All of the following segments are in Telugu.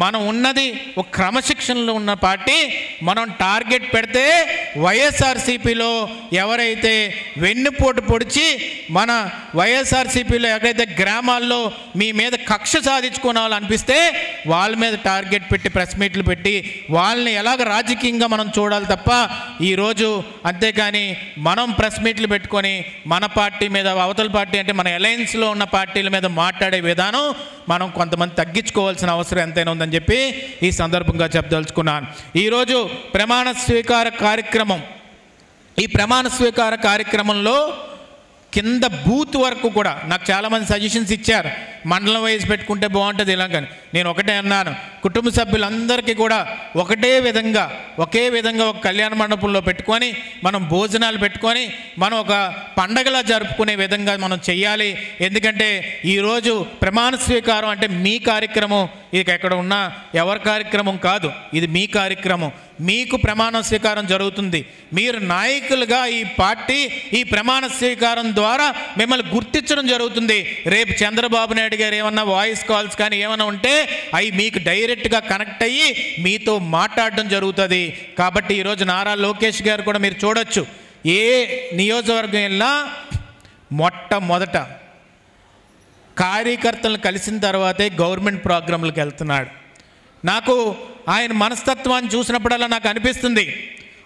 మనం ఉన్నది ఒక క్రమశిక్షణలో ఉన్న పార్టీ. మనం టార్గెట్ పెడితే వైఎస్ఆర్సీపీలో ఎవరైతే వెన్నుపోటు పొడిచి మన వైఎస్ఆర్సీపీలో ఎక్కడైతే గ్రామాల్లో మీ మీద కక్ష సాధించుకోవాలని అనిపిస్తే వాళ్ళ మీద టార్గెట్ పెట్టి ప్రెస్ మీట్లు పెట్టి వాళ్ళని ఎలాగ రాజకీయంగా మనం చూడాలి తప్ప ఈరోజు అంతేకాని మనం ప్రెస్ మీట్లు పెట్టుకొని మన పార్టీ మీద అవతల పార్టీ అంటే మన అలయన్స్లో ఉన్న పార్టీల మీద మాట్లాడే విధానం మనం కొంతమంది తగ్గించుకోవాల్సిన అవసరం ఎంతైనా ఉందని చెప్పి ఈ సందర్భంగా చెప్పదలుచుకున్నాను. ఈరోజు ప్రమాణ స్వీకార కార్యక్రమం, ఈ ప్రమాణ స్వీకార కార్యక్రమంలో కింద బూత్ వరకు కూడా నాకు చాలామంది సజెషన్స్ ఇచ్చారు, మండలం వైజ్ పెట్టుకుంటే బాగుంటుంది ఇలా. కానీ నేను ఒకటే అన్నాను, కుటుంబ సభ్యులందరికీ కూడా ఒకే విధంగా ఒక కళ్యాణ మండపంలో పెట్టుకొని మనం భోజనాలు పెట్టుకొని మనం ఒక పండగలా జరుపుకునే విధంగా మనం చెయ్యాలి. ఎందుకంటే ఈరోజు ప్రమాణ స్వీకారం అంటే మీ కార్యక్రమం, ఇది ఎక్కడ ఉన్నా ఎవరి కార్యక్రమం కాదు, ఇది మీ కార్యక్రమం. మీకు ప్రమాణ స్వీకారం జరుగుతుంది. మీరు నాయకులుగా ఈ పార్టీ ఈ ప్రమాణ స్వీకారం ద్వారా మిమ్మల్ని గుర్తించడం జరుగుతుంది. రేపు చంద్రబాబు నాయుడు గారు ఏమన్నా వాయిస్ కాల్స్ కానీ ఏమైనా ఉంటే అవి మీకు డైరెక్ట్గా కనెక్ట్ అయ్యి మీతో మాట్లాడడం జరుగుతుంది. కాబట్టి ఈరోజు నారా లోకేష్ గారు కూడా మీరు చూడొచ్చు, ఏ నియోజకవర్గం వెళ్ళినా మొట్టమొదట కార్యకర్తలను కలిసిన తర్వాతే గవర్నమెంట్ ప్రోగ్రాంలకు వెళ్తున్నాడు. నాకు ఆయన మనస్తత్వాన్ని చూసినప్పుడల్లా నాకు అనిపిస్తుంది,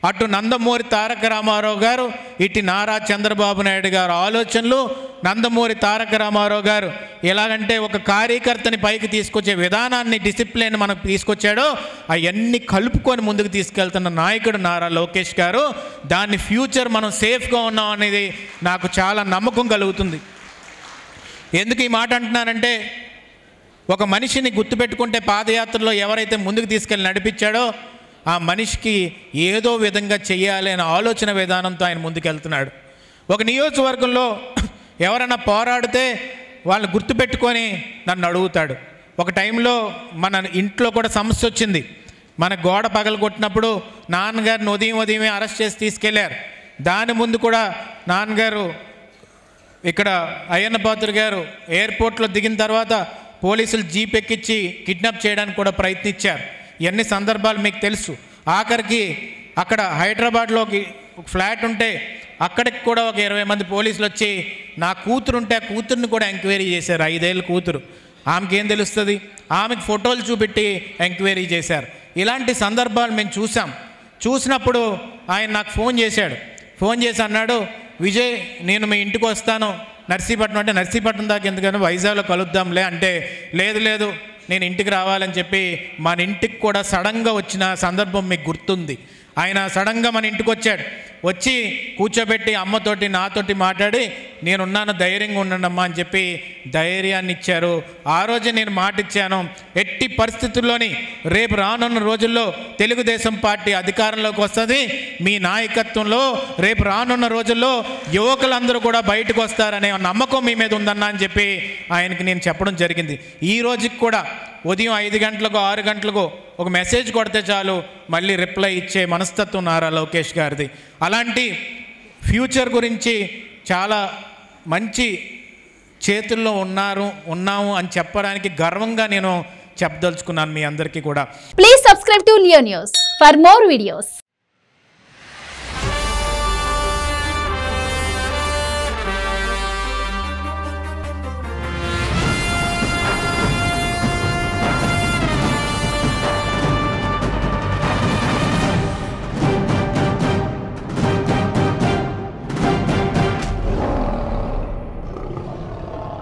అటు నందమూరి తారక రామారావు గారు, ఇటు నారా చంద్రబాబు నాయుడు గారు ఆలోచనలు. నందమూరి తారక రామారావు గారు ఎలాగంటే ఒక కార్యకర్తని పైకి తీసుకొచ్చే విధానాన్ని, డిసిప్లిన్ మనకు తీసుకొచ్చాడో అవన్నీ కలుపుకొని ముందుకు తీసుకెళ్తున్న నాయకుడు నారా లోకేష్ గారు. దాన్ని ఫ్యూచర్ మనం సేఫ్గా ఉన్నాం అనేది నాకు చాలా నమ్మకం కలుగుతుంది. ఎందుకు ఈ మాట అంటున్నానంటే, ఒక మనిషిని గుర్తుపెట్టుకుంటే పాదయాత్రలో ఎవరైతే ముందుకు తీసుకెళ్ళి నడిపించాడో ఆ మనిషికి ఏదో విధంగా చెయ్యాలి అనే ఆలోచన విధానంతో ఆయన ముందుకెళ్తున్నాడు. ఒక నియోజకవర్గంలో ఎవరైనా పోరాడితే వాళ్ళని గుర్తుపెట్టుకొని నన్ను అడుగుతాడు. ఒక టైంలో మన ఇంట్లో కూడా సమస్య వచ్చింది. మన గోడ పగలు కొట్టినప్పుడు నాన్నగారిని ఉదయమే అరెస్ట్ చేసి తీసుకెళ్లారు. దాని ముందు కూడా నాన్నగారు ఇక్కడ అయ్యన్న పాత్రుడు గారు ఎయిర్పోర్ట్లో దిగిన తర్వాత పోలీసులు జీప్ ఎక్కించి కిడ్నాప్ చేయడానికి కూడా ప్రయత్నించారు. ఇవన్నీ సందర్భాలు మీకు తెలుసు. ఆఖరికి అక్కడ హైదరాబాద్లోకి ఒక ఫ్లాట్ ఉంటే అక్కడికి కూడా ఒక 20 మంది పోలీసులు వచ్చి నా కూతురు ఉంటే ఆ కూతుర్ని కూడా ఎంక్వైరీ చేశారు. 5 ఏళ్ళ కూతురు, ఆమెకి ఏం తెలుస్తుంది, ఆమెకు ఫోటోలు చూపెట్టి ఎంక్వైరీ చేశారు. ఇలాంటి సందర్భాలు మేము చూసినప్పుడు ఆయన నాకు ఫోన్ చేసి అన్నాడు, విజయ్ నేను మీ ఇంటికి వస్తాను నర్సీపట్నం. అంటే నర్సీపట్నం దాకా ఎందుకంటే వైజాగ్లో కలుద్దాంలే అంటే, లేదు నేను ఇంటికి రావాలని చెప్పి మన ఇంటికి కూడా సడన్గా వచ్చిన సందర్భం మీకు గుర్తుంది. ఆయన సడన్గా మన ఇంటికి వచ్చి కూర్చోబెట్టి అమ్మతోటి నాతోటి మాట్లాడి నేనున్నాను ధైర్యంగా ఉండండమ్మా అని చెప్పి ధైర్యాన్ని ఇచ్చారు. ఆ రోజే నేను మాట ఇచ్చాను, ఎట్టి పరిస్థితుల్లోని రేపు రానున్న రోజుల్లో తెలుగుదేశం పార్టీ అధికారంలోకి వస్తుంది. మీ నాయకత్వంలో రేపు రానున్న రోజుల్లో యువకులందరూ కూడా బయటకు వస్తారనే నమ్మకం మీ మీద ఉందన్నా అని చెప్పి ఆయనకి నేను చెప్పడం జరిగింది. ఈ రోజుకి కూడా ఉదయం 5 గంటలకు 6 గంటలకు ఒక మెసేజ్ కొడితే చాలు మళ్ళీ రిప్లై ఇచ్చే మనస్తత్వం నారా లోకేష్ గారిది. అలాంటి ఫ్యూచర్ గురించి చాలా మంచి చేతుల్లో ఉన్నాము అని చెప్పడానికి గర్వంగా నేను చెప్పదలుచుకున్నాను మీ అందరికీ కూడా. Please subscribe to Leo news for more videos.